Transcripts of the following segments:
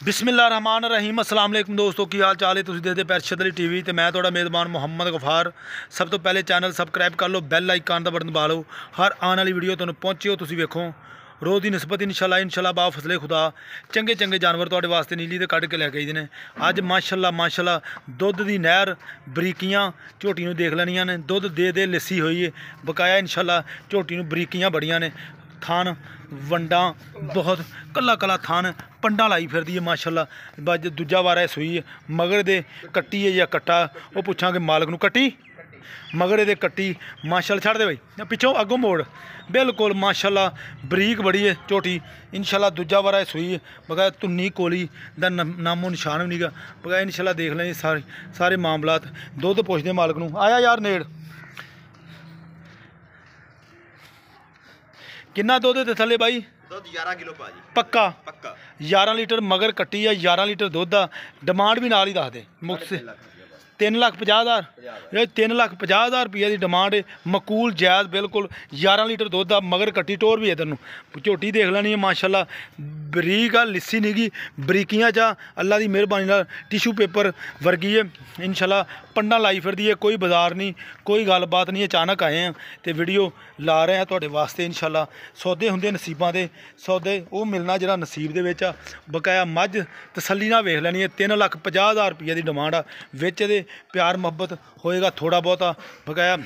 बिस्मिल्लाहिर्रहमानिर्रहीम अस्सलाम वालेकुम दोस्तों की हाल चाल है। तुसीं देखदे पैरशद अली टीवी ते मैं तुहाडा मेज़बान मुहम्मद गफार। सब तो पहले चैनल सबसक्राइब कर लो, बैल आइकन का बटन दबा लो, हर आने वाली वीडियो तुहानूं पहुँचे हो तुसीं वेखो। रोज़ की निस्बत इंशाल्लाह बा फसले खुदा चंगे चंगे जानवर तुहाडे वास्ते नीली ते कढ़ के लैके आईदे ने। अज माशाल्लाह दुध की नहर बरीकियां झोटी नूं देख लैनियां ने। दुध दे लस्सी होई है बकाया इंशाल्लाह झोटी नूं बरीकियां बड़ियां ने। थान वंडा बहुत कला कला थान पंडा लाई फिरदी है माशाल्लाह। बज दूजा वारा सूई है मगर दे कट्टी है या कट्टा वो पुछांगे मालक नूं। कट्टी मगर दे कट्टी माशाल्लाह छड़ दे बई पिछों अगों मोड़ बिल्कुल माशाल्लाह बरीक बड़ी है झोटी। इंशाल्लाह दूजा वारा सूई है बगैर धुन्नी कोली दा नामो निशान भी नहीं गा बगैर। इंशाल्लाह देख लें सारे मामलात। दुध पुछदे मालक नूं। आया यार नेड़ किन्ना दुध दे थले बाई? दुध 11 किलो भाजी पक्का पक्का 11 लीटर मगर कट्टी है। 11 लीटर दुध आ। डिमांड भी नाल ही दस दे मुफ्त से 3,50,000 3,50,000 रुपये की डिमांड है। मकूल जायज़ बिल्कुल 11 लीटर दुध आ मगर कट्टी टोर भी है। तेनों झोटी देख लैनी है माशाल्लाह बरीक आ लिस्सी निगी बरीकियां चा अल्लाह की मेहरबानी नाल टिशू पेपर वर्गी है। इंशाल्लाह पंडा लाई फिरदी है। कोई बाजार नहीं कोई गलबात नहीं। अचानक आए हैं तो वीडियो ला रहे हैं तुहाडे वास्ते। इंशाल्लाह सौदे हुंदे नसीबां दे सौदे वो मिलना जिहड़ा नसीब दे विच आ। बकाया मझ तसल्ली नाल वेख लैनी है। 3,50,000 रुपये की डिमांड आ। विच दे प्यार मुहब्बत होएगा थोड़ा बहुता। बकाया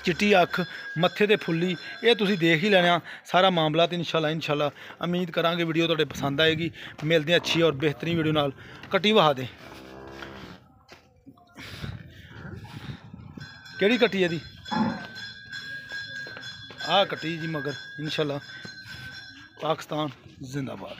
चिट्टी अख मत्थे ते फुल्ली ये तुसीं देख ही लेना सारा मामला। तो इंशाल्लाह उम्मीद करांगे वीडियो तुहाडे पसंद आएगी। मिलते हैं अच्छी और बेहतरीन वीडियो नाल। कट्टी वहा दे केड़ी कट्टी है दी आ कट्टी जी मगर इंशाल्लाह पाकिस्तान जिंदाबाद।